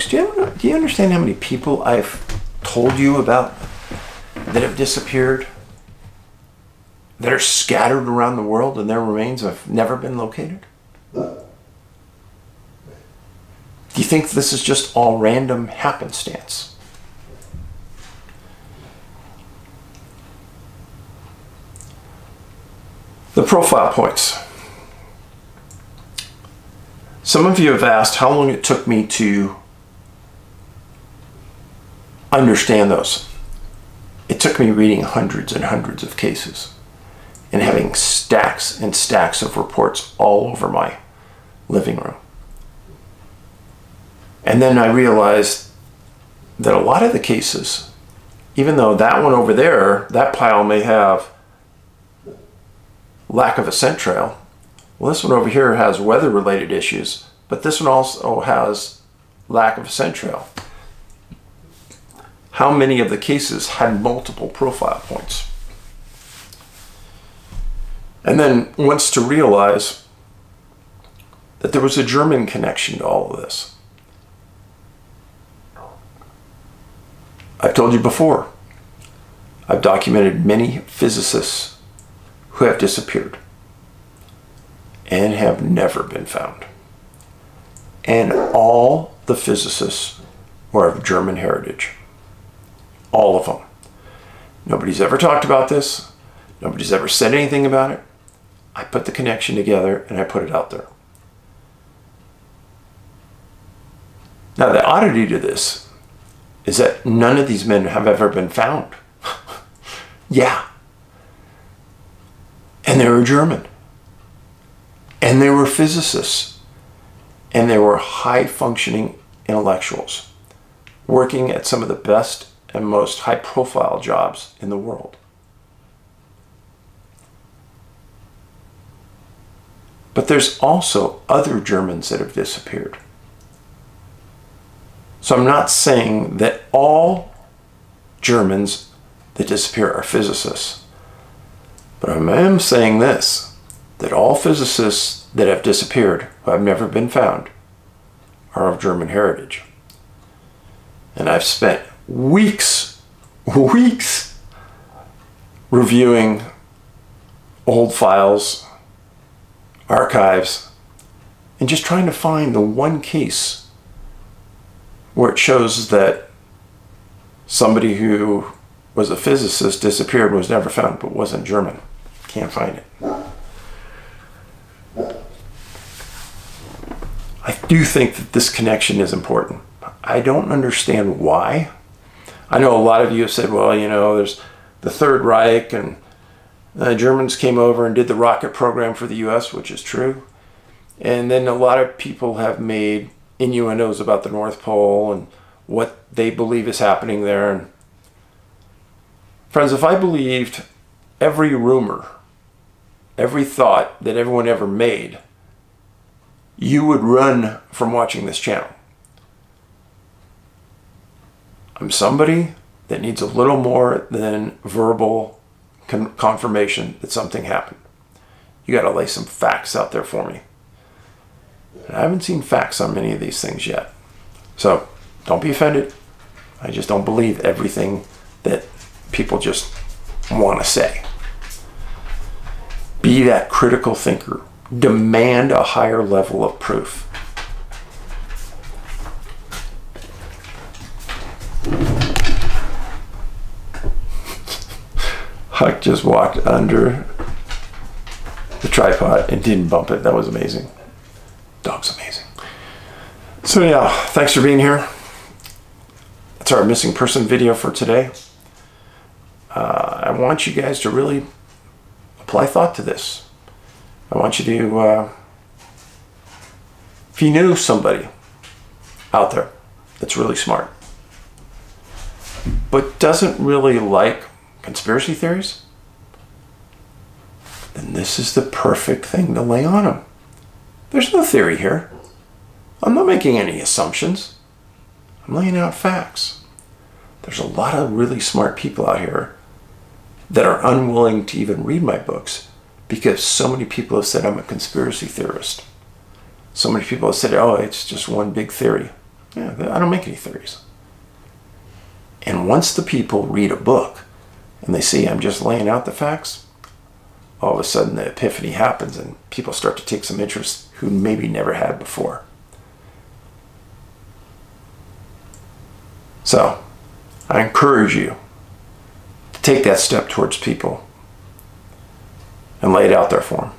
folks, do you understand how many people I've told you about that have disappeared, that are scattered around the world and their remains have never been located? Do you think this is just all random happenstance? The profile points. Some of you have asked how long it took me to understand those. It took me reading hundreds and hundreds of cases and having stacks and stacks of reports all over my living room. And then I realized that a lot of the cases, even though that one over there, that pile may have lack of a scent trail, well, this one over here has weather-related issues, but this one also has lack of a scent trail. How many of the cases had multiple profile points? And then once to realize that there was a German connection to all of this. I've told you before, I've documented many physicists who have disappeared and have never been found. And all the physicists were of German heritage. All of them. Nobody's ever talked about this. Nobody's ever said anything about it. I put the connection together and I put it out there. Now, the oddity to this is that none of these men have ever been found. Yeah. And they were German. And they were physicists. And they were high-functioning intellectuals working at some of the best and most high-profile jobs in the world. But there's also other Germans that have disappeared. So I'm not saying that all Germans that disappear are physicists. But I am saying this, that all physicists that have disappeared, who have never been found, are of German heritage. And I've spent weeks reviewing old files, archives, and just trying to find the one case where it shows that somebody who was a physicist disappeared and was never found but wasn't German. Can't find it. I do think that this connection is important. I don't understand why. I know a lot of you have said, well, you know, there's the Third Reich and the Germans came over and did the rocket program for the US, which is true. And then a lot of people have made innuendos about the North Pole and what they believe is happening there. And friends, if I believed every rumor, every thought that everyone ever made, you would run from watching this channel. I'm somebody that needs a little more than verbal confirmation that something happened. You got to lay some facts out there for me. And I haven't seen facts on many of these things yet. So don't be offended. I just don't believe everything that people just want to say. Be that critical thinker. Demand a higher level of proof. Huck just walked under the tripod and didn't bump it. That was amazing. Dog's amazing. So yeah, thanks for being here. That's our missing person video for today. I want you guys to really apply thought to this. I want you to, if you knew somebody out there that's really smart, but doesn't really like conspiracy theories, then this is the perfect thing to lay on them. There's no theory here. I'm not making any assumptions. I'm laying out facts. There's a lot of really smart people out here that are unwilling to even read my books because so many people have said I'm a conspiracy theorist. So many people have said, oh, it's just one big theory. Yeah, I don't make any theories. And once the people read a book and they see I'm just laying out the facts, all of a sudden the epiphany happens and people start to take some interest who maybe never had before. So I encourage you to take that step towards people and lay it out there for them.